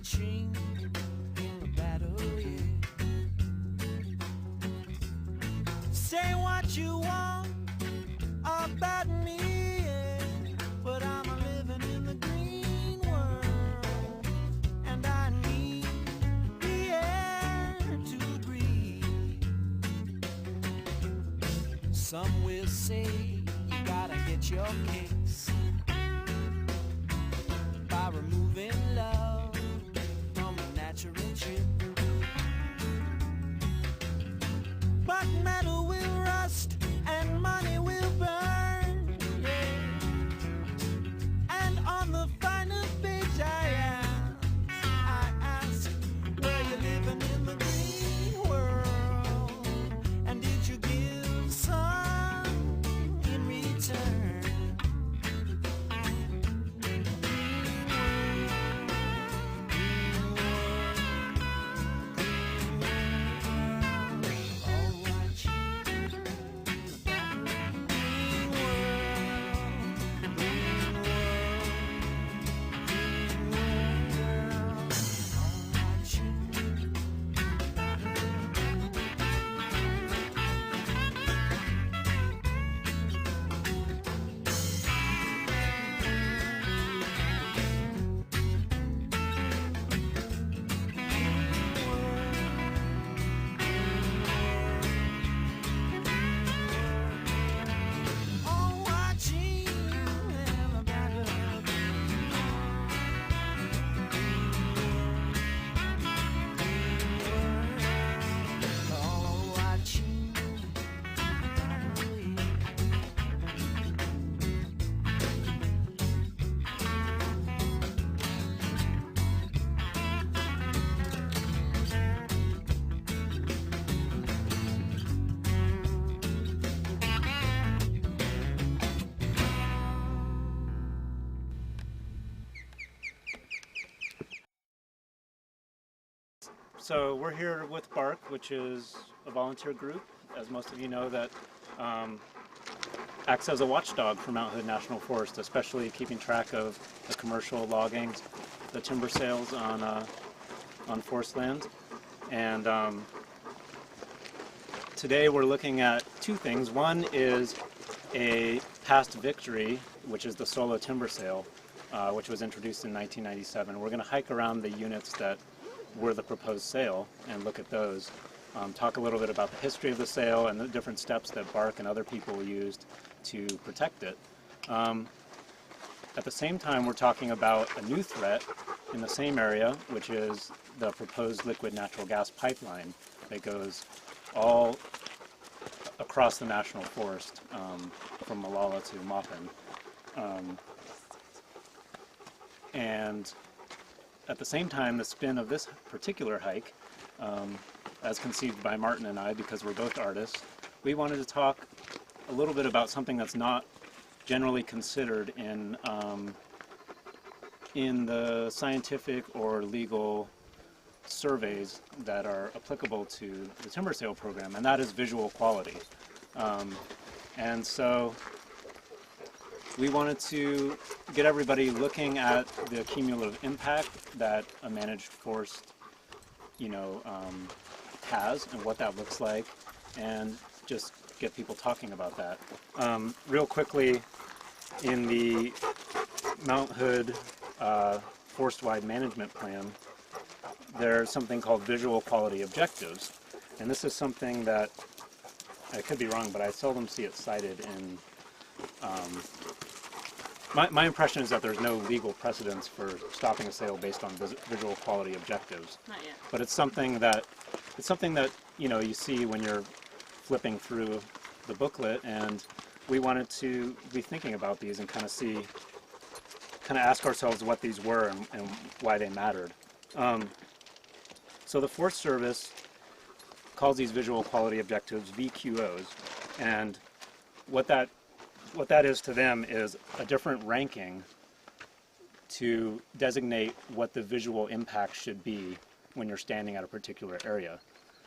watching the battle, yeah. Say what you want about me, yeah, but I'm a living in the green world, and I need the air to breathe. Some will say you gotta get your kicks by removing love from a natural chip. But metal will rust and money will burn, yeah. And on the final page I ask, were you living in the green world? And did you give some in return? So we're here with Bark, which is a volunteer group, as most of you know, that acts as a watchdog for Mount Hood National Forest, especially keeping track of the commercial logging, the timber sales on forest land. And today we're looking at two things. One is a past victory, which is the solo timber sale, which was introduced in 1997. We're going to hike around the units that were the proposed sale and look at those. Talk a little bit about the history of the sale and the different steps that Bark and other people used to protect it. At the same time, we're talking about a new threat in the same area, which is the proposed liquid natural gas pipeline that goes all across the national forest from Malala to Maupin. And at the same time, the spin of this particular hike, as conceived by Martin and I, because we're both artists, we wanted to talk a little bit about something that's not generally considered in the scientific or legal surveys that are applicable to the timber sale program, and that is visual quality. And so we wanted to get everybody looking at the cumulative impact that a managed forest, has and what that looks like, and just get people talking about that. Real quickly, in the Mount Hood Forest-Wide Management Plan, there's something called visual quality objectives, and this is something that, I could be wrong, but I seldom see it cited in my impression is that there's no legal precedence for stopping a sale based on visual quality objectives. Not yet. But it's something that you see when you're flipping through the booklet, and we wanted to be thinking about these and kind of ask ourselves what these were and why they mattered. So the Forest Service calls these visual quality objectives VQOs, and what that is to them is a different ranking to designate what the visual impact should be when you're standing at a particular area.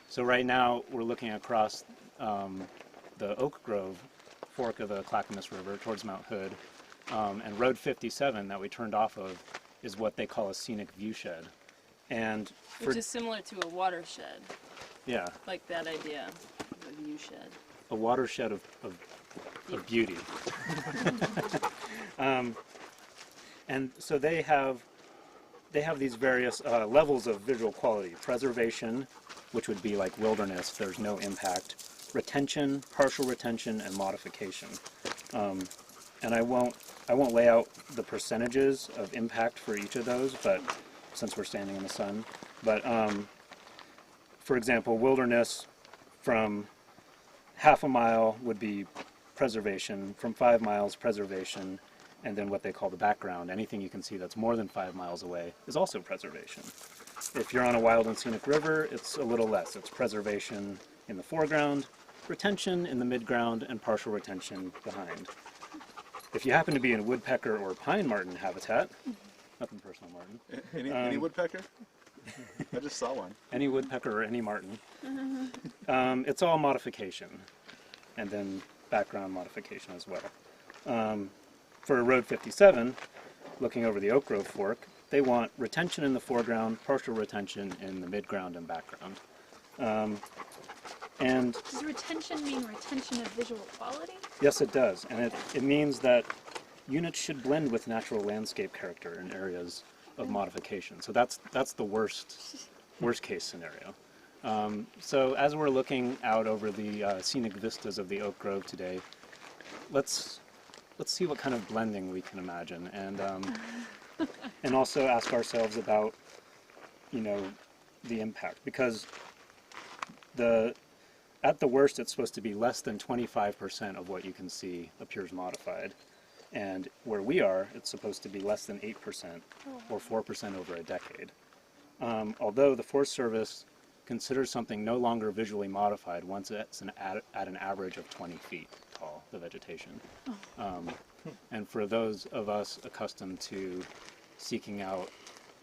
So right now we're looking across the Oak Grove fork of the Clackamas River towards Mount Hood, and Road 57 that we turned off of is what they call a scenic viewshed. And Which is similar to a watershed, yeah, like that idea of a view shed. a watershed of beauty. And so they have these various levels of visual quality: preservation, which would be like wilderness, there's no impact; retention, partial retention, and modification. And I won't lay out the percentages of impact for each of those, but since we're standing in the sun. But for example, wilderness from half a mile would be preservation, from 5 miles preservation, and then what they call the background. Anything you can see that's more than 5 miles away is also preservation. If you're on a wild and scenic river, it's a little less. It's preservation in the foreground, retention in the midground, and partial retention behind. If you happen to be in woodpecker or pine marten habitat, nothing personal, Martin. Any woodpecker? I just saw one. Any woodpecker or any marten, it's all modification, and then background modification as well. For Road 57, looking over the Oak Grove Fork, they want retention in the foreground, partial retention in the midground and background. And Does retention mean retention of visual quality? yes, it does, and it means that units should blend with natural landscape character in areas of modification. So that's the worst case scenario. So as we're looking out over the scenic vistas of the Oak Grove today, let's see what kind of blending we can imagine, and also ask ourselves about, you know, the impact, because at the worst it's supposed to be less than 25% of what you can see appears modified, and where we are it's supposed to be less than 8% or 4% over a decade. Although the Forest Service considers something no longer visually modified once it's at an average of 20 feet tall, the vegetation. And for those of us accustomed to seeking out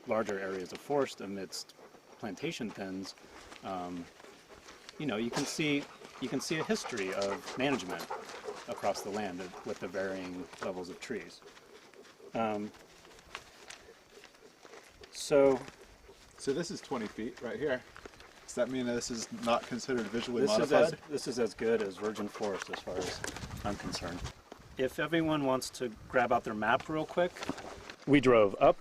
larger areas of forest amidst plantation thins, you know, you can see a history of management across the land with the varying levels of trees. So this is 20 feet right here. Does that mean that this is not considered visually modified? This is as good as virgin forest as far as I'm concerned. If everyone wants to grab out their map real quick, we drove up,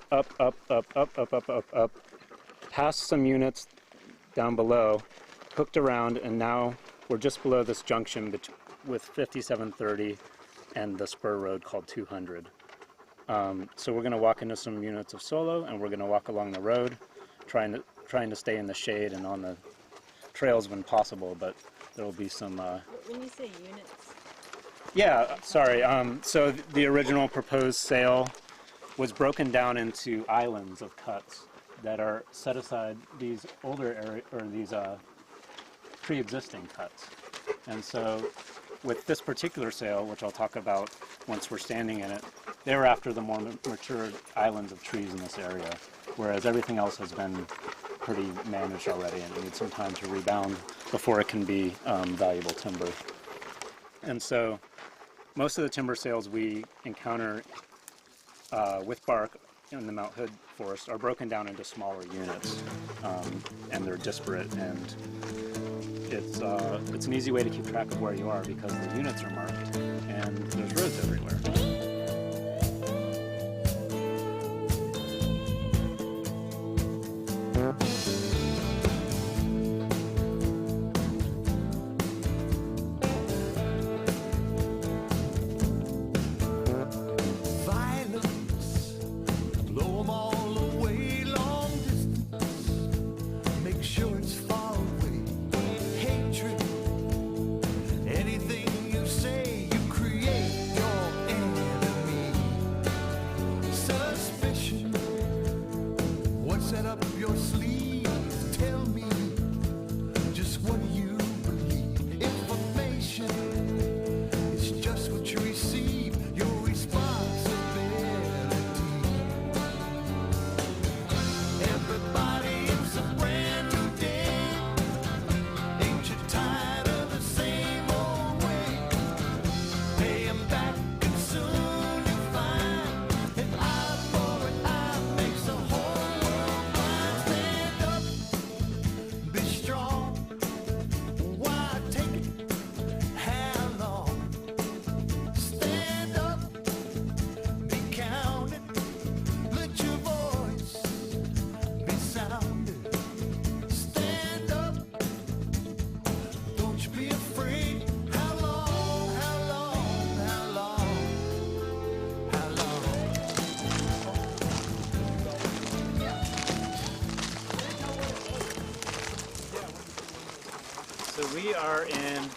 past some units down below, hooked around, and now we're just below this junction with 5730 and the spur road called 200. So we're going to walk into some units of solo, and we're going to walk along the road, trying to stay in the shade and on the trails when possible, but there will be some... When you say units, Yeah, sorry. So the original proposed sale was broken down into islands of cuts that are set aside, these older these pre-existing cuts. And so with this particular sale, which I'll talk about once we're standing in it, they were after the more mature islands of trees in this area, whereas everything else has been pretty managed already, and it needs some time to rebound before it can be valuable timber. And so most of the timber sales we encounter with bark in the Mount Hood forest are broken down into smaller units, and they're disparate, and it's an easy way to keep track of where you are because the units are marked and there's roads everywhere. Anything you say, you create your end. We are in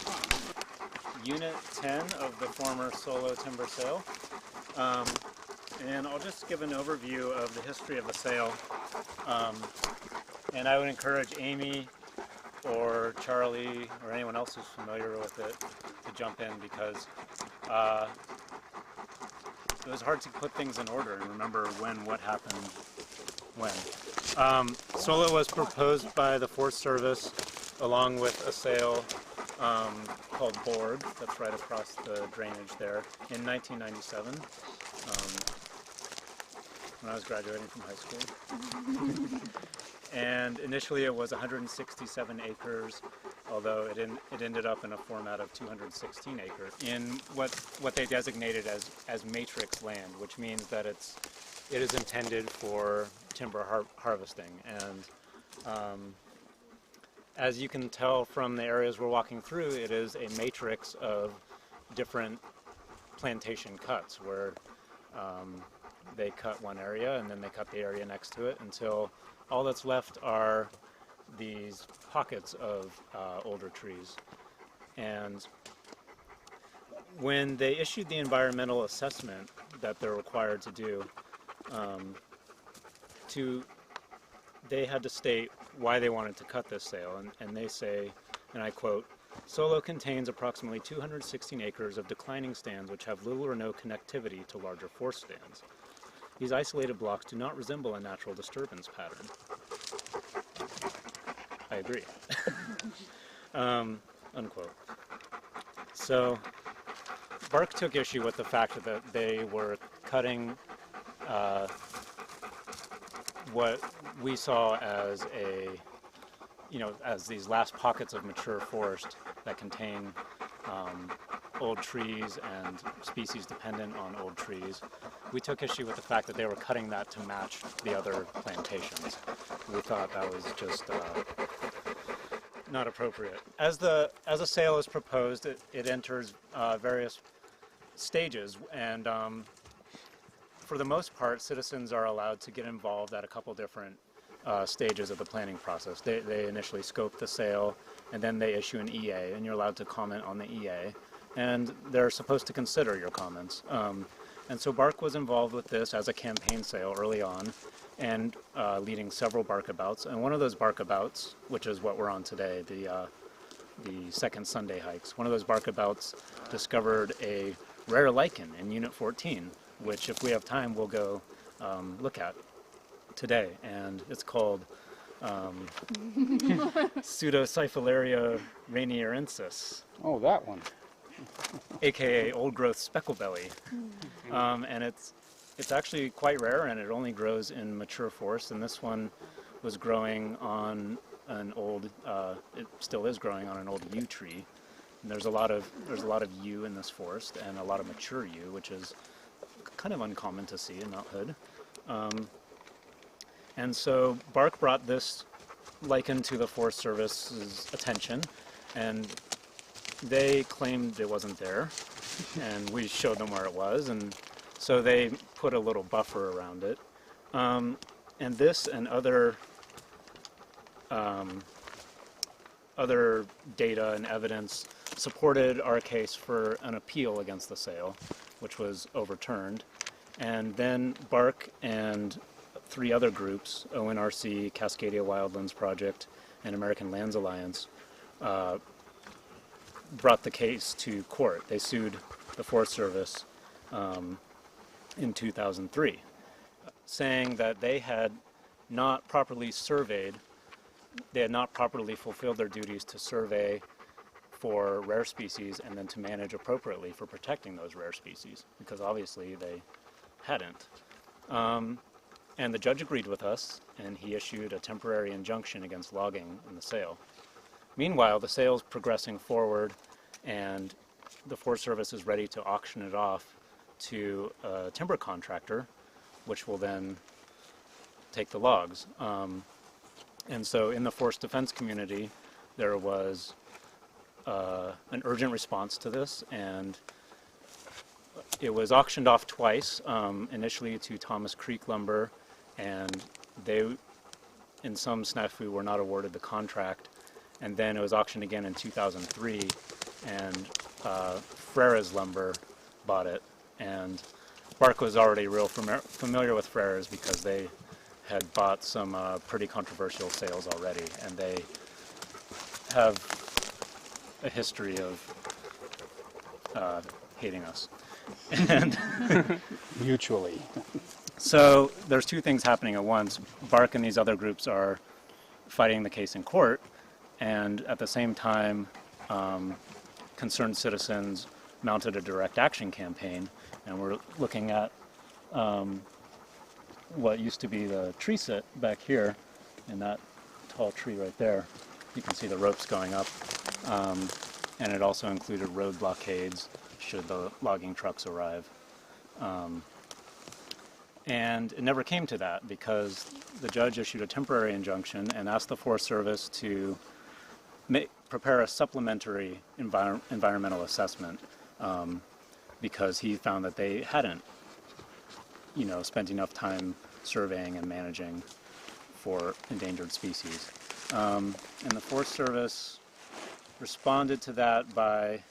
Unit 10 of the former Solo timber sale. And I'll just give an overview of the history of the sale. And I would encourage Amy or Charlie or anyone else who's familiar with it to jump in, because it was hard to put things in order and remember what happened when. Solo was proposed by the Forest Service along with a sale called Borg, that's right across the drainage there, in 1997, when I was graduating from high school. And initially it was 167 acres, although it ended up in a format of 216 acres in what they designated as matrix land, which means that it is intended for timber harvesting. And as you can tell from the areas we're walking through, it is a matrix of different plantation cuts where they cut one area and then they cut the area next to it until all that's left are these pockets of older trees. And when they issued the environmental assessment that they're required to do, they had to state why they wanted to cut this sale, and they say, and I quote, "Solo contains approximately 216 acres of declining stands which have little or no connectivity to larger forest stands. These isolated blocks do not resemble a natural disturbance pattern." I agree. Unquote. So Bark took issue with the fact that they were cutting what we saw as as these last pockets of mature forest that contain old trees and species dependent on old trees. We took issue with the fact that they were cutting that to match the other plantations. We thought that was just not appropriate. As a sale is proposed, it enters various stages, and for the most part, citizens are allowed to get involved at a couple different stages of the planning process. They initially scope the sale, and then they issue an EA, and you're allowed to comment on the EA, and they're supposed to consider your comments. And so Bark was involved with this as a campaign sale early on, and leading several barkabouts. And one of those barkabouts, which is what we're on today, the second Sunday hikes, one of those barkabouts discovered a rare lichen in Unit 14, which if we have time we'll go look at today. And it's called Pseudocyphalaria rainierensis. Oh, that one. AKA old growth specklebelly. And it's actually quite rare, and it only grows in mature forest, and this one was growing on an old it still is growing on an old yew tree. And there's a lot of yew in this forest, and a lot of mature yew, which is kind of uncommon to see in Mount Hood. And so Bark brought this lichen to the Forest Service's attention, and they claimed it wasn't there, and we showed them where it was, and so they put a little buffer around it. And this and other data and evidence supported our case for an appeal against the sale, which was overturned. And then Bark and 3 other groups, ONRC, Cascadia Wildlands Project, and American Lands Alliance, brought the case to court. They sued the Forest Service in 2003, saying that they had not properly surveyed, they had not properly fulfilled their duties to survey for rare species and then to manage appropriately for protecting those rare species, because obviously they hadn't. And the judge agreed with us, and he issued a temporary injunction against logging in the sale. Meanwhile, the sale's progressing forward, and the Forest Service is ready to auction it off to a timber contractor, which will then take the logs. And so in the forest defense community, there was an urgent response to this, and it was auctioned off twice, initially to Thomas Creek Lumber, and they, in some snafu, were not awarded the contract, and then it was auctioned again in 2003, and Frere's Lumber bought it, and Bark was already real familiar with Frere's because they had bought some pretty controversial sales already, and they have a history of hating us. And Mutually. so there's two things happening at once. Bark and these other groups are fighting the case in court, and at the same time, concerned citizens mounted a direct action campaign, and we're looking at what used to be the tree sit back here, in that tall tree right there. You can see the ropes going up, and it also included road blockades should the logging trucks arrive. And it never came to that because the judge issued a temporary injunction and asked the Forest Service to prepare a supplementary environmental assessment because he found that they hadn't, spent enough time surveying and managing for endangered species. And the Forest Service responded to that by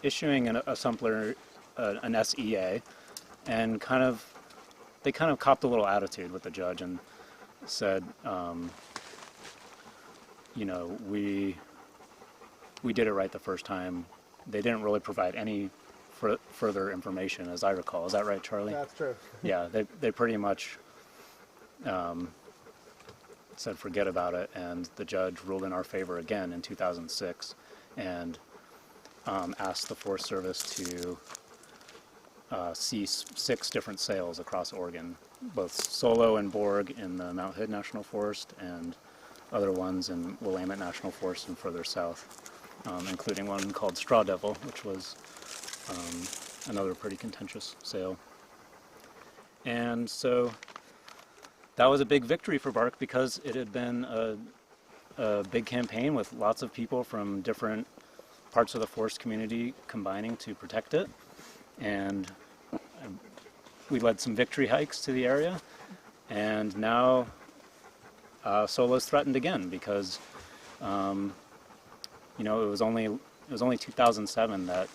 issuing an SEA, and they kind of copped a little attitude with the judge and said, we did it right the first time. They didn't really provide any further information, as I recall. Is that right, Charlie? That's true. Yeah, they pretty much said forget about it, and the judge ruled in our favor again in 2006 and asked the Forest Service to cease 6 different sales across Oregon, both solo and Borg in the Mount Hood National Forest and other ones in Willamette National Forest and further south, including one called Straw Devil, which was another pretty contentious sale. And so that was a big victory for Bark because it had been a big campaign with lots of people from different parts of the forest community combining to protect it. And we led some victory hikes to the area, and now solo's threatened again because it was only 2007 that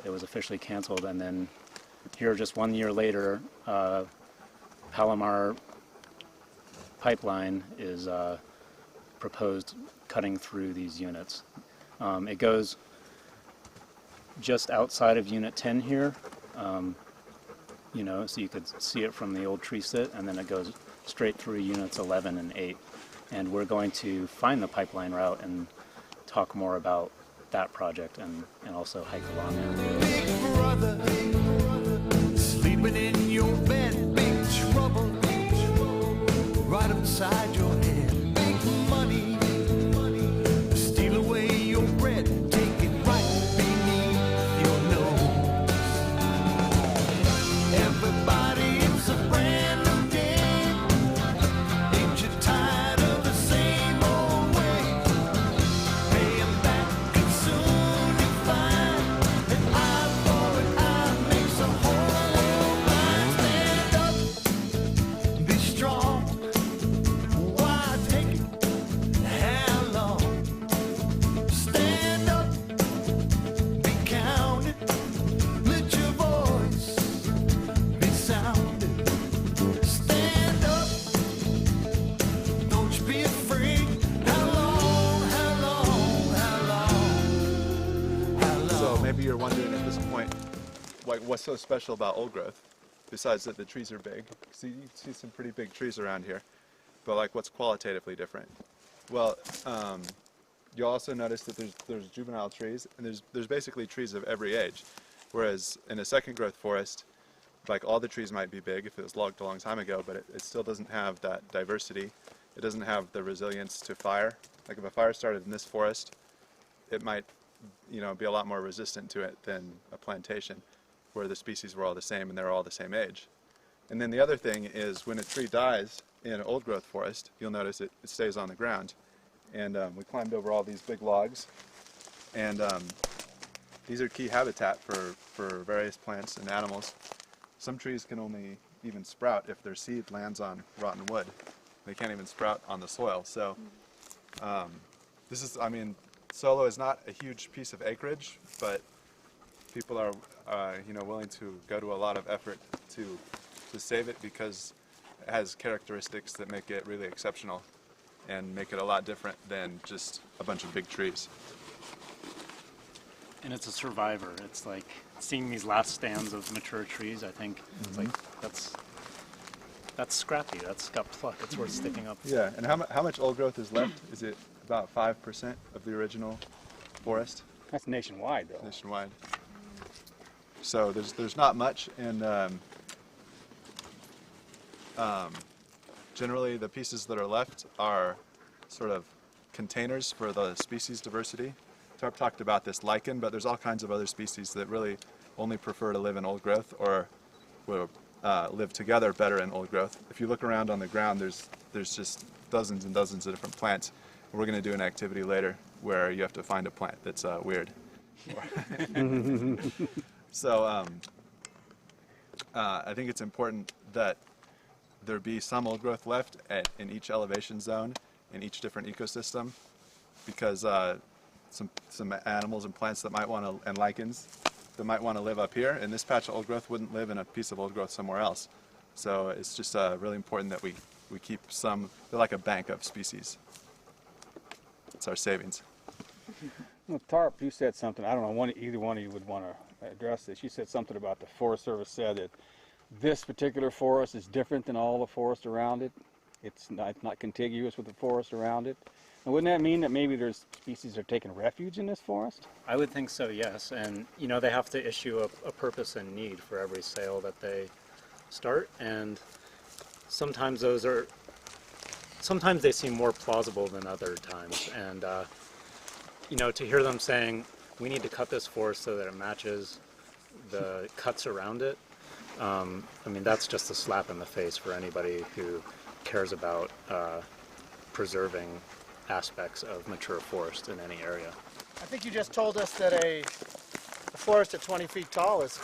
it was officially canceled, and then here just 1 year later, Palomar pipeline is proposed cutting through these units. It goes just outside of Unit 10 here, so you could see it from the old tree sit, and then it goes straight through Units 11 and 8. And we're going to find the pipeline route and talk more about that project and also hike along it. Big brother, sleeping in your bed, big trouble, right upside your head. Big money, steal away your bread, take it right beneath your nose. Everybody, it's a brand new day. Ain't you tired of the same old way? Pay 'em back and soon you'll find that eye for an eye makes the whole world blind. Stand up, be strong. Why take it? How long? Stand up, be counted. Let your voice be sounded. Stand up, don't you be afraid. How long, how long, how long, how long? So maybe you're wondering at this point, like, what's so special about old growth, besides that the trees are big? See, you see some pretty big trees around here, but like, what's qualitatively different? Well, you'll also notice that there's juvenile trees, and there's basically trees of every age. Whereas in a second growth forest, like, all the trees might be big if it was logged a long time ago, but it still doesn't have that diversity. It doesn't have the resilience to fire. Like, if a fire started in this forest, it might, be a lot more resistant to it than a plantation, where the species were all the same and they're all the same age. And then the other thing is, when a tree dies in an old growth forest, you'll notice it stays on the ground. And we climbed over all these big logs, and these are key habitat for various plants and animals. Some trees can only even sprout if their seed lands on rotten wood. They can't even sprout on the soil. So this is, I mean, Solo is not a huge piece of acreage, but people are, you know, willing to go to a lot of effort to save it because it has characteristics that make it really exceptional and make it a lot different than just a bunch of big trees. And it's a survivor. It's like seeing these last stands of mature trees. I think it's like that's scrappy. That's got pluck. It's worth sticking up. Yeah, and how much old growth is left? Is it about 5% of the original forest That's nationwide, though. nationwide? So there's not much, and generally the pieces that are left are sort of containers for the species diversity. Tarp talked about this lichen, but there's all kinds of other species that really only prefer to live in old growth or will live together better in old growth. If you look around on the ground, there's just dozens and dozens of different plants. We're going to do an activity later where you have to find a plant that's weird. So I think it's important that there be some old growth left in each elevation zone, in each different ecosystem, because some animals and plants that might want to, and lichens, that might want to live up here, and this patch of old growth wouldn't live in a piece of old growth somewhere else. So it's just really important that we keep some, they're like a bank of species. It's our savings. Well, Tarp, you said something. I don't know. Either one of you would want to address this. You said something about the Forest Service said that this particular forest is different than all the forest around it. It's not contiguous with the forest around it. And wouldn't that mean that maybe there's species that are taking refuge in this forest? I would think so, yes. And you know, they have to issue a purpose and need for every sale that they start, and sometimes they seem more plausible than other times. And you know, to hear them saying we need to cut this forest so that it matches the cuts around it, I mean, that's just a slap in the face for anybody who cares about preserving aspects of mature forest in any area. I think you just told us that a forest at 20 feet tall is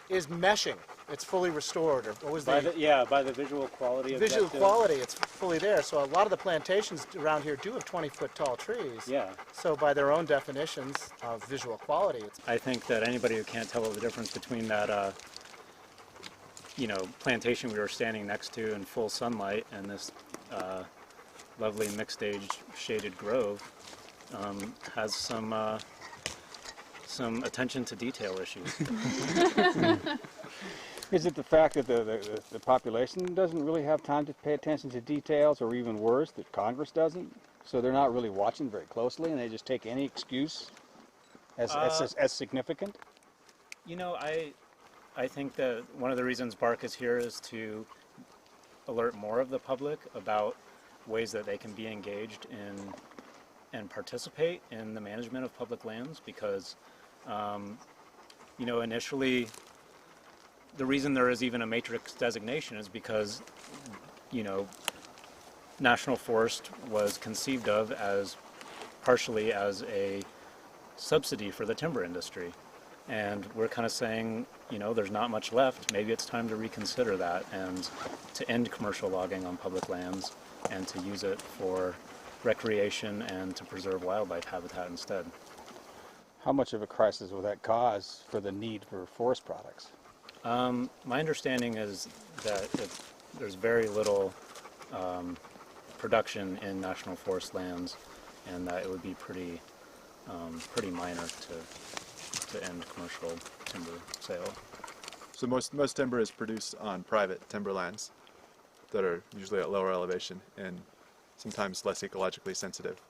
meshing. It's fully restored, or what was By the visual quality of visual quality? It's fully there. So a lot of the plantations around here do have 20-foot tall trees. Yeah. So by their own definitions of visual quality, it's I think that anybody who can't tell the difference between that you know, plantation we were standing next to in full sunlight and this lovely mixed-age shaded grove has some attention to detail issues. Is it the fact that the population doesn't really have time to pay attention to details, or even worse, that Congress doesn't? So they're not really watching very closely, and they just take any excuse as significant? You know, I think that one of the reasons BARC is here is to alert more of the public about ways that they can be engaged in and participate in the management of public lands, because you know, initially the reason there is even a matrix designation is because, you know, national forest was conceived of as partially as a subsidy for the timber industry, and we're kind of saying, you know, there's not much left. Maybe it's time to reconsider that and to end commercial logging on public lands and to use it for recreation and to preserve wildlife habitat instead. How much of a crisis will that cause for the need for forest products? My understanding is that there's very little production in national forest lands, and that it would be pretty minor to end commercial timber sale. So most timber is produced on private timberlands that are usually at lower elevation and sometimes less ecologically sensitive.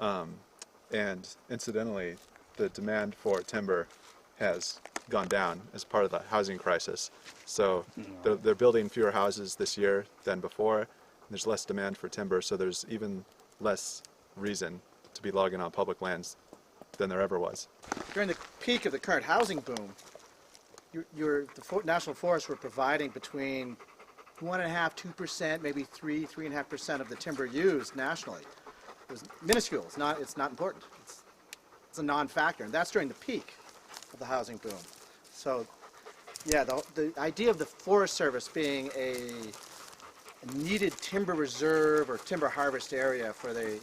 And incidentally, the demand for timber has gone down as part of the housing crisis. So they're building fewer houses this year than before. And there's less demand for timber, so there's even less reason to be logging on public lands than there ever was. during the peak of the current housing boom, the national forests were providing between 1.5%, 2%, maybe 3.5% of the timber used nationally. It was minuscule. It's not important. It's a non-factor, and that's during the peak of the housing boom. So, yeah, the idea of the Forest Service being a needed timber reserve or timber harvest area for the,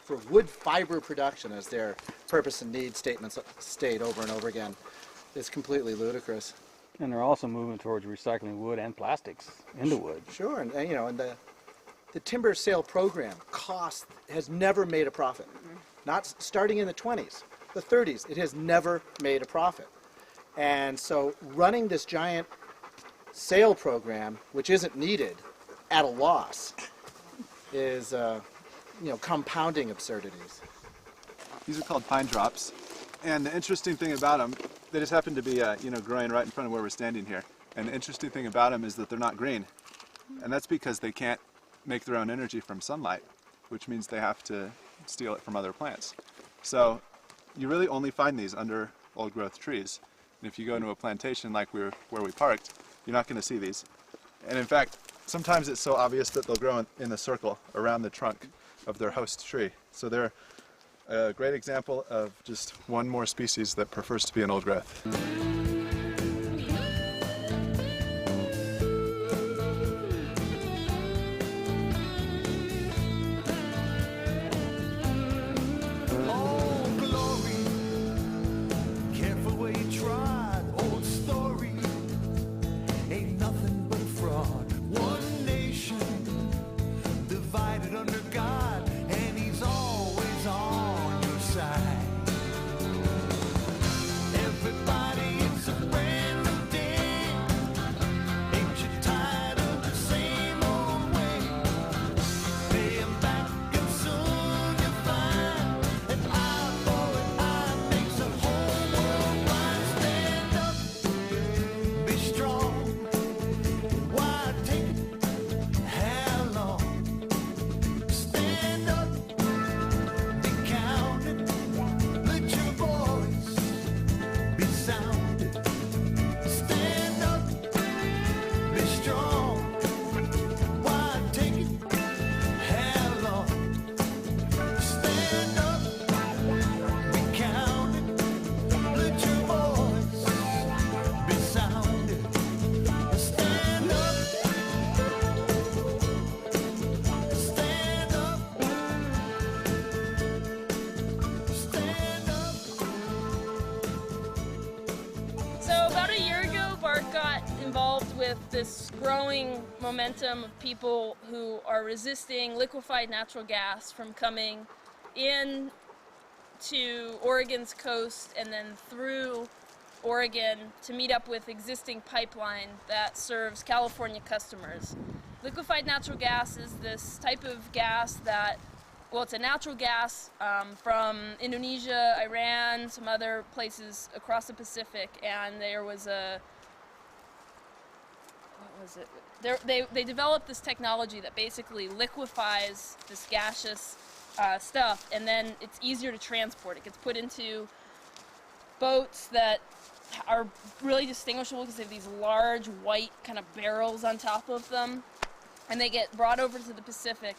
for wood fiber production, as their purpose and need statements state over and over again, is completely ludicrous. And they're also moving towards recycling wood and plastics into wood. Sure, and the timber sale program has never made a profit. Not starting in the 20s, the 30s, it has never made a profit. And so running this giant sale program, which isn't needed, at a loss, is compounding absurdities. These are called pine drops, and the interesting thing about them, they just happen to be growing right in front of where we're standing here. And the interesting thing about them is that they're not green, and that's because they can't make their own energy from sunlight, which means they have to steal it from other plants. So you really only find these under old growth trees. And if you go into a plantation like where we parked, you're not going to see these. And in fact, sometimes it's so obvious that they'll grow in a circle around the trunk of their host tree. So they're a great example of just one more species that prefers to be an old growth. Oh, glory, careful where you trod, old story, ain't nothing but fraud. One nation, divided under God, and he's always on your side. Everybody, it's a brand new day. Ain't you tired of the same old way? Pay 'em back and soon you'll find an eye for an eye makes the whole world blind. Stand up, be strong. Why take it? How long? Stand up, be counted. Let your voice be sounded. Stand up, be strong. Why take it? How long? Stand up, be counted. Let your voice be sounded. Stand up, stand up, stand up. So about a year ago, Bart got involved with this growing momentum of people who are resisting liquefied natural gas from coming in to Oregon's coast and then through Oregon to meet up with existing pipeline that serves California customers. Liquefied natural gas is this type of gas that, well, it's a natural gas from Indonesia, Iran, some other places across the Pacific, and there was a, what was it? They developed this technology that basically liquefies this gaseous stuff, and then it's easier to transport. It gets put into boats that are really distinguishable because they have these large white kind of barrels on top of them, and they get brought over to the Pacific,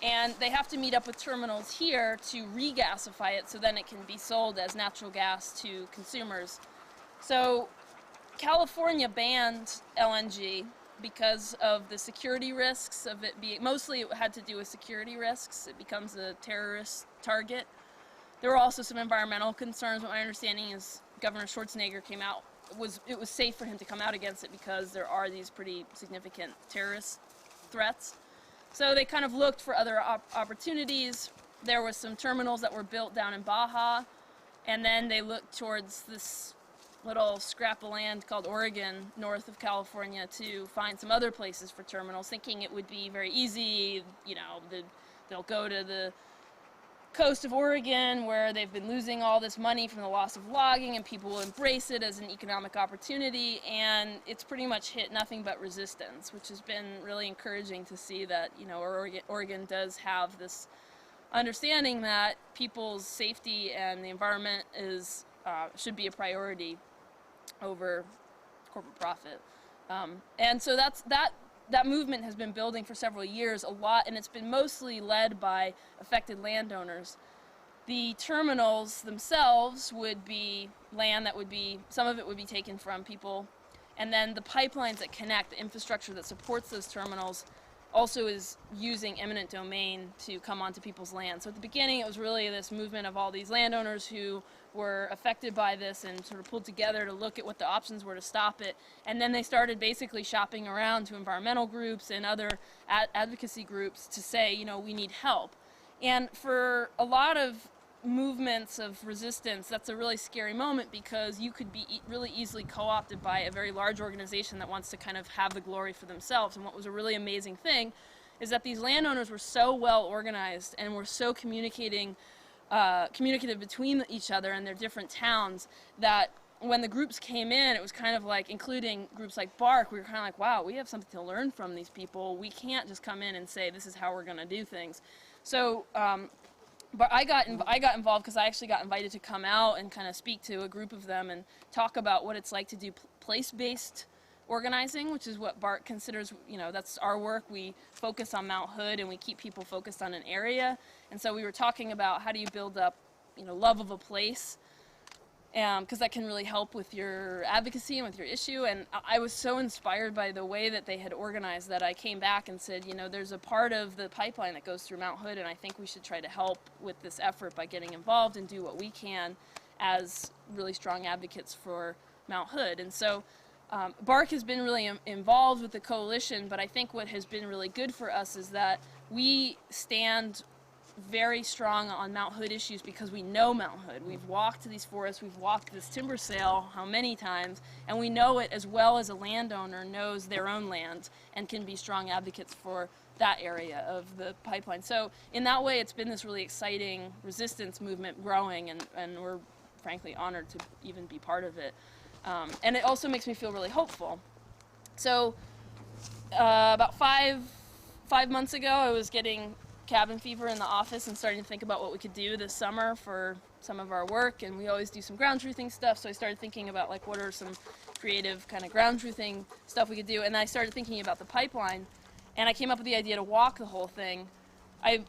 and they have to meet up with terminals here to regasify it so then it can be sold as natural gas to consumers. So California banned LNG because of the security risks of it being, mostly it had to do with security risks. It becomes a terrorist target. There were also some environmental concerns. What my understanding is Governor Schwarzenegger came out, it was safe for him to come out against it because there are these pretty significant terrorist threats. So they kind of looked for other opportunities. There were some terminals that were built down in Baja, and then they looked towards this little scrap of land called Oregon, north of California, to find some other places for terminals, thinking it would be very easy. You know, they'll go to the coast of Oregon where they've been losing all this money from the loss of logging, and people will embrace it as an economic opportunity, and it's pretty much hit nothing but resistance, which has been really encouraging to see that, you know, Oregon does have this understanding that people's safety and the environment should be a priority over corporate profit. And so that movement has been building for several years a lot, and it's been mostly led by affected landowners. The terminals themselves would be land that would be, some of it would be taken from people, and then the pipelines that connect, the infrastructure that supports those terminals, also is using eminent domain to come onto people's land. So at the beginning, it was really this movement of all these landowners who were affected by this and sort of pulled together to look at what the options were to stop it. And then they started basically shopping around to environmental groups and other advocacy groups to say, you know, we need help. And for a lot of movements of resistance, that's a really scary moment, because you could be really easily co-opted by a very large organization that wants to kind of have the glory for themselves. And what was a really amazing thing is that these landowners were so well organized and were so communicative between each other and their different towns, that when the groups came in, it was kind of like, including groups like Bark, we were kind of like, wow, we have something to learn from these people. We can't just come in and say, this is how we're going to do things. So, but I got involved because I actually got invited to come out and kind of speak to a group of them and talk about what it's like to do place-based organizing, which is what BART considers, you know, that's our work. We focus on Mount Hood and we keep people focused on an area. And so we were talking about how do you build up, you know, love of a place, because that can really help with your advocacy and with your issue. And I was so inspired by the way that they had organized that I came back and said, you know, there's a part of the pipeline that goes through Mount Hood, and I think we should try to help with this effort by getting involved and do what we can as really strong advocates for Mount Hood. And so BARC has been really involved with the coalition, but I think what has been really good for us is that we stand very strong on Mount Hood issues because we know Mount Hood. We've walked these forests, we've walked this timber sale how many times, and we know it as well as a landowner knows their own land and can be strong advocates for that area of the pipeline. So in that way, it's been this really exciting resistance movement growing, and we're frankly honored to even be part of it. And it also makes me feel really hopeful. So about five months ago, I was getting cabin fever in the office and starting to think about what we could do this summer for some of our work, and we always do some ground truthing stuff, so I started thinking about like what are some creative kind of ground truthing stuff we could do, and I started thinking about the pipeline, and I came up with the idea to walk the whole thing. I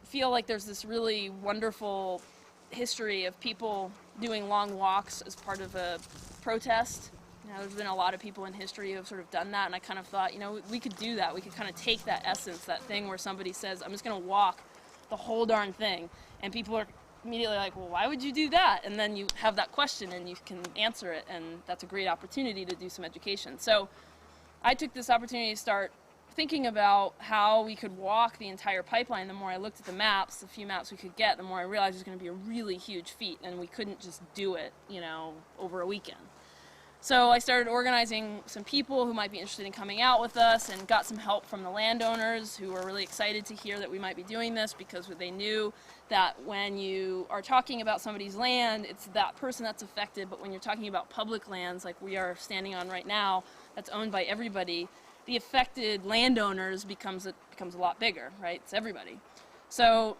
feel like there's this really wonderful history of people doing long walks as part of a protest. You know, there's been a lot of people in history who have sort of done that, and I kind of thought, you know, we could do that. We could kind of take that essence, that thing where somebody says, I'm just going to walk the whole darn thing, and people are immediately like, well, why would you do that? And then you have that question and you can answer it, and that's a great opportunity to do some education. So I took this opportunity to start thinking about how we could walk the entire pipeline. The more I looked at the maps, the few maps we could get, the more I realized it was going to be a really huge feat, and we couldn't just do it, you know, over a weekend. So I started organizing some people who might be interested in coming out with us, and got some help from the landowners who were really excited to hear that we might be doing this, because they knew that when you are talking about somebody's land, it's that person that's affected, but when you're talking about public lands like we are standing on right now, that's owned by everybody, the affected landowners becomes a lot bigger, right? It's everybody. So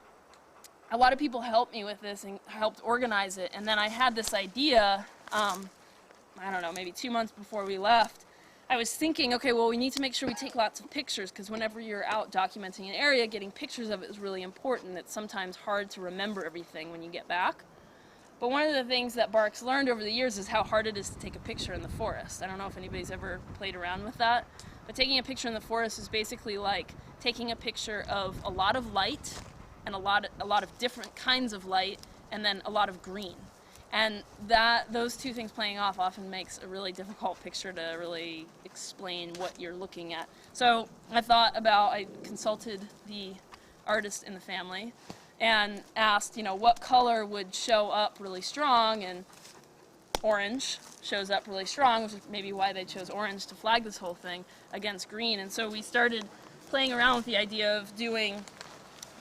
a lot of people helped me with this and helped organize it, and then I had this idea, I don't know, maybe 2 months before we left. I was thinking, okay, well, we need to make sure we take lots of pictures, because whenever you're out documenting an area, getting pictures of it is really important. It's sometimes hard to remember everything when you get back. But one of the things that BARC's learned over the years is how hard it is to take a picture in the forest. I don't know if anybody's ever played around with that, but taking a picture in the forest is basically like taking a picture of a lot of light, and a lot of different kinds of light, and then a lot of green. And those two things playing off often makes a really difficult picture to really explain what you're looking at. So I consulted the artist in the family and asked, you know, what color would show up really strong, and orange shows up really strong, which is maybe why they chose orange to flag this whole thing against green. And so we started playing around with the idea of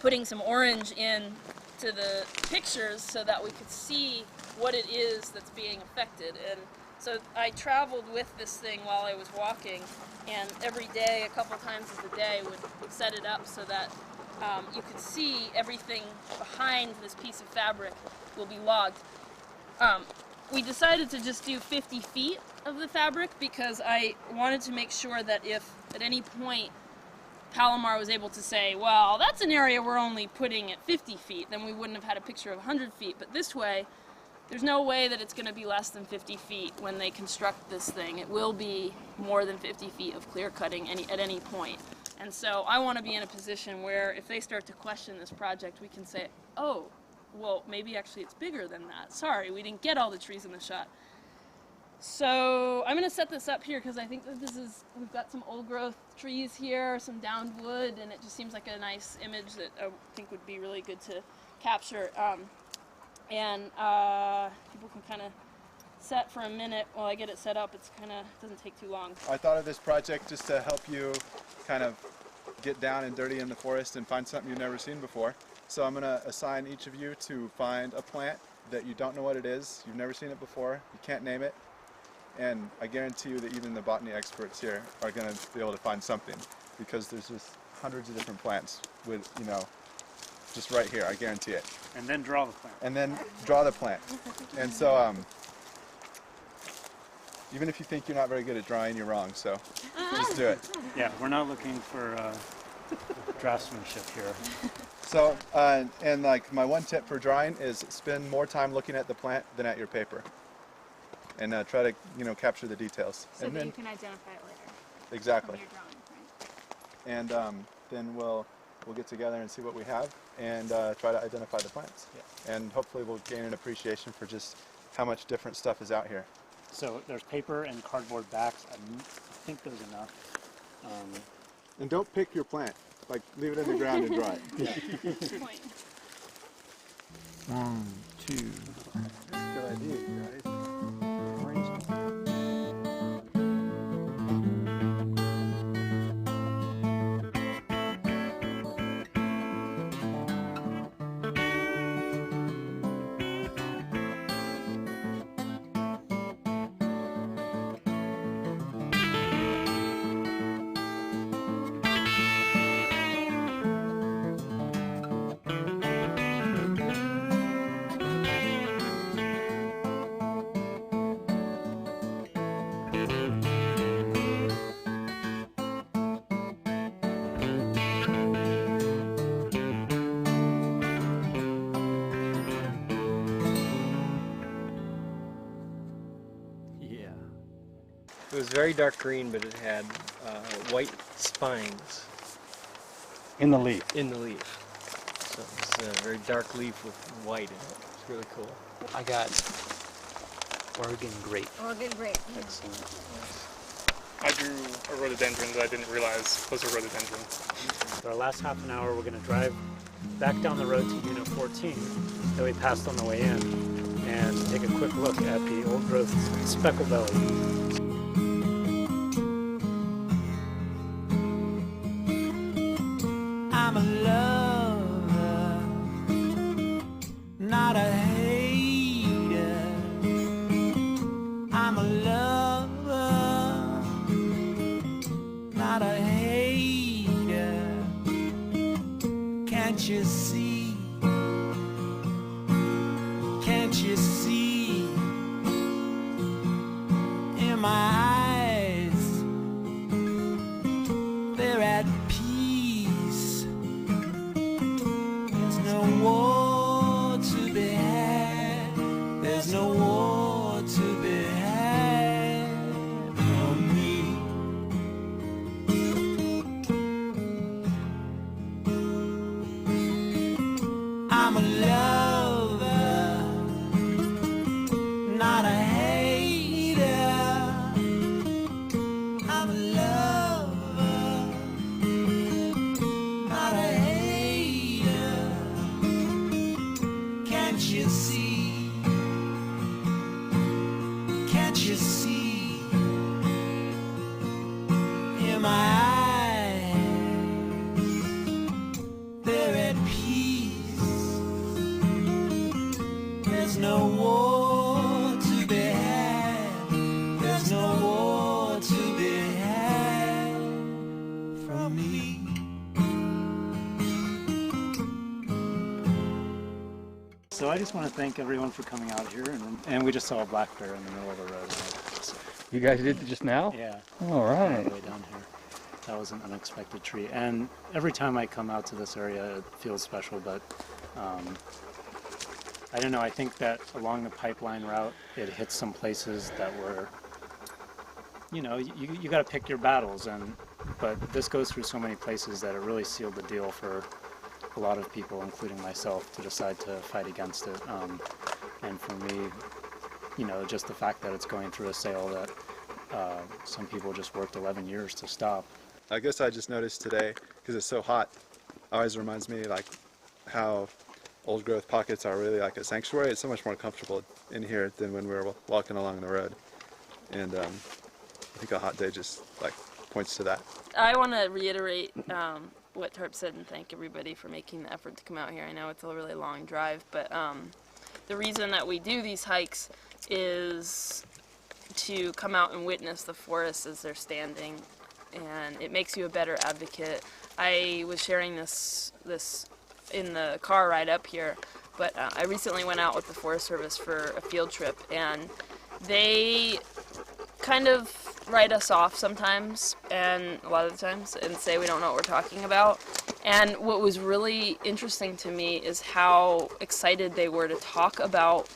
putting some orange in to the pictures so that we could see what it is that's being affected. And so I traveled with this thing while I was walking, and every day, a couple times of the day, would set it up so that you could see everything behind this piece of fabric will be logged. We decided to just do 50 feet of the fabric because I wanted to make sure that if at any point Palomar was able to say, well, that's an area we're only putting at 50 feet, then we wouldn't have had a picture of 100 feet. But this way, there's no way that it's going to be less than 50 feet when they construct this thing. It will be more than 50 feet of clear cutting at any point. And so I want to be in a position where if they start to question this project, we can say, oh, well, maybe actually it's bigger than that. Sorry, we didn't get all the trees in the shot. So I'm going to set this up here because I think that we've got some old growth trees here, some downed wood, and it just seems like a nice image that I think would be really good to capture. People can kind of set for a minute while I get it set up. It's kind of doesn't take too long. I thought of this project just to help you kind of get down and dirty in the forest and find something you've never seen before. So I'm going to assign each of you to find a plant that you don't know what it is, you've never seen it before, you can't name it, and I guarantee you that even the botany experts here are going to be able to find something, because there's just hundreds of different plants with, you know, just right here, I guarantee it. And then draw the plant. And then draw the plant. And so, even if you think you're not very good at drawing, you're wrong, so just do it. Yeah, we're not looking for draftsmanship here. So, and like my one tip for drawing is spend more time looking at the plant than at your paper. And try to, you know, capture the details. So and that then, you can identify it later exactly. from your drawing, right? And then we'll get together and see what we have and try to identify the plants. Yeah. And hopefully we'll gain an appreciation for just how much different stuff is out here. So there's paper and cardboard backs. I think there's enough. And don't pick your plant. Like, leave it in the ground and dry it. Good point. 1, 2. Good idea, guys. It was very dark green, but it had white spines In the leaf. in the leaf. So it was a very dark leaf with white in it. It's really cool. I got Oregon grape. Oregon grape. Excellent. I drew a rhododendron that I didn't realize was a rhododendron. For our last half an hour, we're going to drive back down the road to Unit 14 that we passed on the way in and take a quick look at the old growth speckle belly. I'm a lover, not a hater. I'm a lover, not a hater. Can't you see? Can't you see? In my eyes, they're at peace. There's no war to be had. There's no war to be had from me. I'm a lover, not a hater. I'm a lover, not a hater. Can't you see? Can't you see? In my eyes, they're at peace. There's no war to be had. There's no war to be had from me. So I just want to thank everyone for coming out here, and we just saw a black bear in the middle of the road. You guys did it just now? Yeah, All right. way down here. That was an unexpected tree, and every time I come out to this area, it feels special. But I don't know. I think that along the pipeline route, it hits some places that were, you know, you got to pick your battles, and but this goes through so many places that it really sealed the deal for a lot of people, including myself, to decide to fight against it. And for me, you know, just the fact that it's going through a sale that some people just worked 11 years to stop. I guess I just noticed today, because it's so hot, always reminds me like how old growth pockets are really like a sanctuary. It's so much more comfortable in here than when we were walking along the road. And I think a hot day just like points to that. I want to reiterate what Tarp said and thank everybody for making the effort to come out here. I know it's a really long drive, but the reason that we do these hikes is to come out and witness the forests as they're standing, and it makes you a better advocate. I was sharing this in the car ride up here, but I recently went out with the Forest Service for a field trip, and they kind of write us off sometimes, and a lot of the times, and say we don't know what we're talking about. And what was really interesting to me is how excited they were to talk about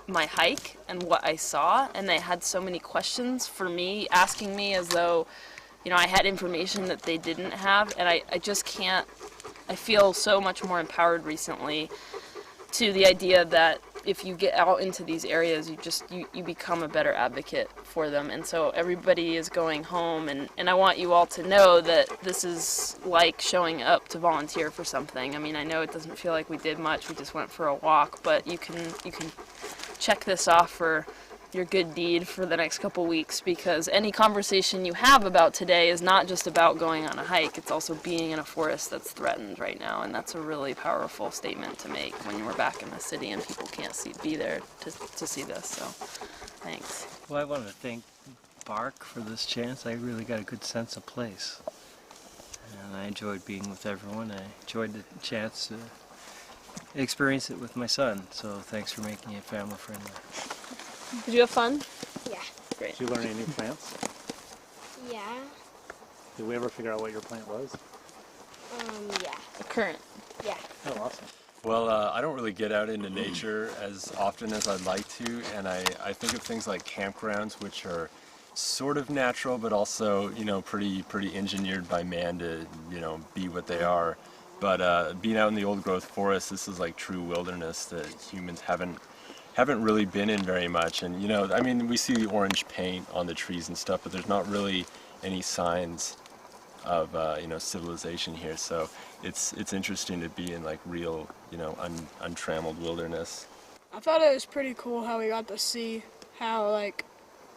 my hike and what I saw, and they had so many questions for me, asking me as though, you know, I had information that they didn't have, and I just can't, I feel so much more empowered recently to the idea that if you get out into these areas, you become a better advocate for them. And so everybody is going home, and I want you all to know that this is like showing up to volunteer for something. I mean, I know it doesn't feel like we did much, we just went for a walk, but you can check this off for your good deed for the next couple weeks, because any conversation you have about today is not just about going on a hike, it's also being in a forest that's threatened right now, and that's a really powerful statement to make when we're back in the city and people can't be there to see this, so thanks. Well, I want to thank Bark for this chance. I really got a good sense of place, and I enjoyed being with everyone. I enjoyed the chance to experience it with my son, so thanks for making it family friendly. Did you have fun? Yeah. Great. Did you learn any new plants? Yeah. Did we ever figure out what your plant was? Yeah. A current. Yeah. Oh, awesome. Well, I don't really get out into nature as often as I'd like to, and I think of things like campgrounds, which are sort of natural, but also, you know, pretty engineered by man to, you know, be what they are. But being out in the old growth forest, this is like true wilderness that humans haven't really been in very much. And, you know, I mean, we see the orange paint on the trees and stuff, but there's not really any signs of, you know, civilization here. So it's interesting to be in like real, you know, untrammeled wilderness. I thought it was pretty cool how we got to see how, like,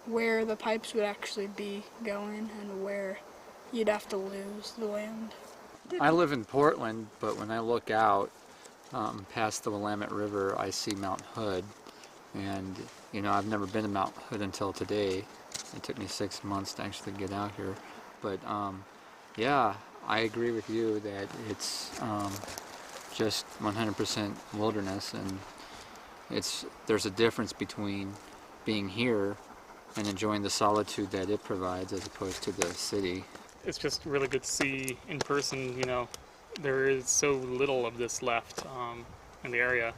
where the pipes would actually be going and where you'd have to lose the land. I live in Portland, but when I look out past the Willamette River, I see Mount Hood. And, you know, I've never been to Mount Hood until today. It took me 6 months to actually get out here. But, yeah, I agree with you that it's just 100% wilderness, and there's a difference between being here and enjoying the solitude that it provides as opposed to the city. It's just really good to see in person, you know, there is so little of this left in the area,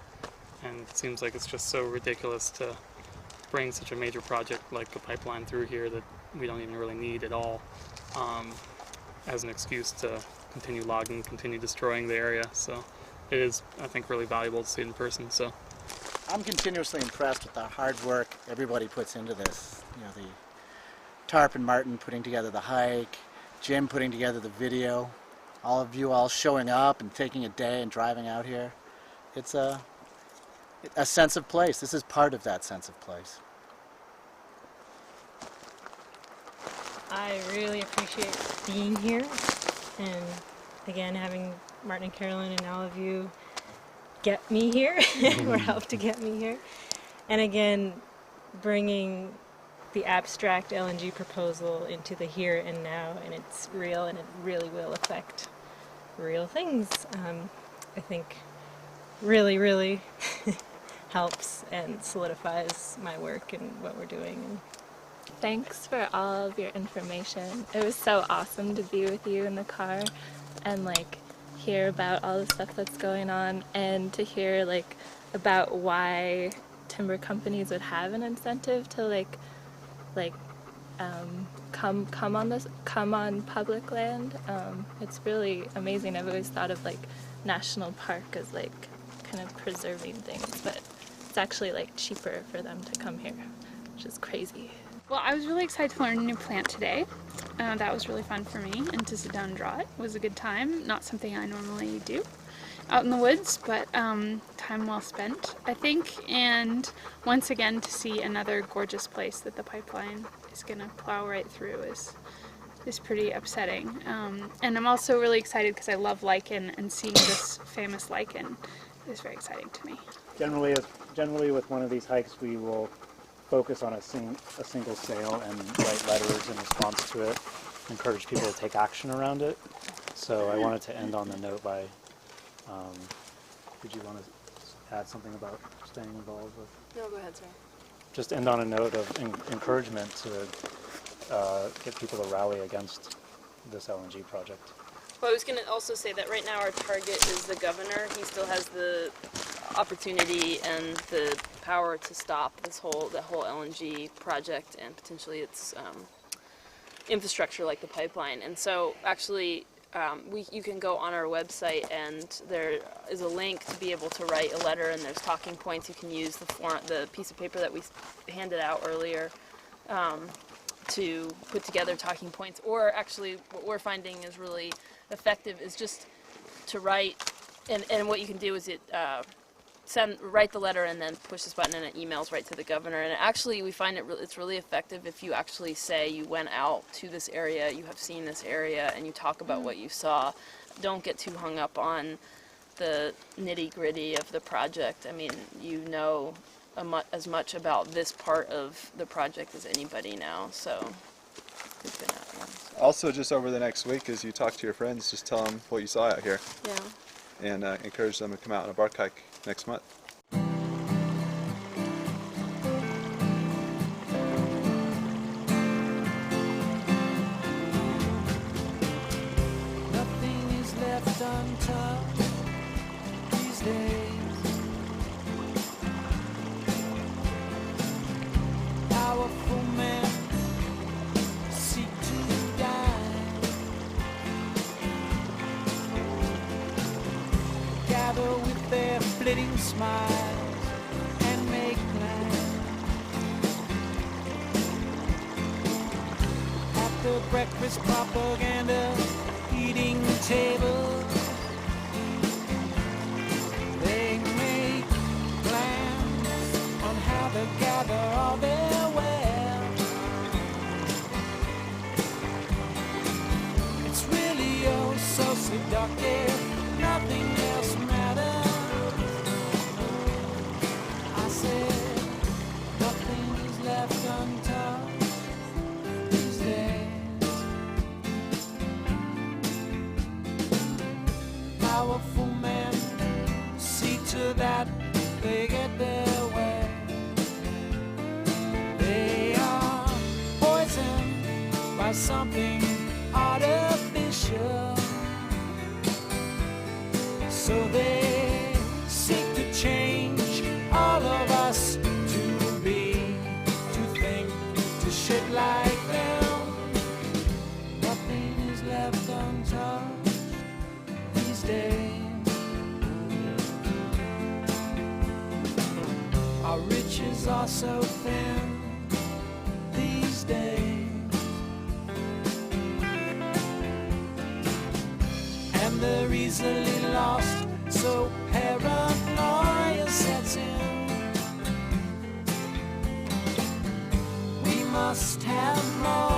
and it seems like it's just so ridiculous to bring such a major project like a pipeline through here that we don't even really need at all as an excuse to continue logging, continue destroying the area. So it is, I think, really valuable to see it in person. So I'm continuously impressed with the hard work everybody puts into this. You know, the Tarp and Martin putting together the hike, Jim putting together the video, all of you all showing up and taking a day and driving out here. It's a sense of place. This is part of that sense of place. I really appreciate being here, and again, having Martin and Carolyn and all of you get me here, or help to get me here, and again, bringing the abstract LNG proposal into the here and now, and it's real, and it really will affect real things. I think really helps and solidifies my work and what we're doing. Thanks for all of your information. It was so awesome to be with you in the car and like hear about all the stuff that's going on, and to hear like about why timber companies would have an incentive to come on public land. It's really amazing. I've always thought of like national park as like kind of preserving things, but it's actually like cheaper for them to come here, which is crazy. Well, I was really excited to learn a new plant today. That was really fun for me, and to sit down and draw it was a good time. Not something I normally do out in the woods, but time well spent, I think. And once again, to see another gorgeous place that the pipeline is going to plow right through is pretty upsetting. And I'm also really excited because I love lichen, and seeing this famous lichen is very exciting to me. Generally with one of these hikes, we will focus on a single sail and write letters in response to it, encourage people to take action around it. So I wanted to end on the note by, did you want to add something about staying involved with? No, go ahead, sorry. Just end on a note of encouragement to get people to rally against this LNG project. Well, I was going to also say that right now our target is the governor. He still has the opportunity and the power to stop the whole LNG project and potentially its infrastructure like the pipeline. And so actually you can go on our website, and there is a link to be able to write a letter, and there's talking points. You can use the piece of paper that we handed out earlier to put together talking points. Or actually what we're finding is really effective is just to write, and what you can do is write the letter and then push this button and it emails right to the governor. And actually we find it's really effective if you actually say you went out to this area, you have seen this area, and you talk about what you saw. Don't get too hung up on the nitty-gritty of the project. I mean, you know as much about this part of the project as anybody now, so we've been at one. So. Also, just over the next week, as you talk to your friends, just tell them what you saw out here. Yeah. And encourage them to come out on a bark hike next month. Nothing is left untouched these days. Powerful men seek to die, gather with their flitting smiles and make plans. At the breakfast propaganda eating table, they make plans on how to gather all their wealth. It's really oh so seductive, nothing else matters. I said nothing is left untouched these days. Powerful men see to that they get their way. They are poisoned by something artificial, so they seek to change all of us to be, to think, to shit like them. Nothing is left untouched these days. Our riches are so thin these days, and they're easily lost, so paranoia sets in. We must have more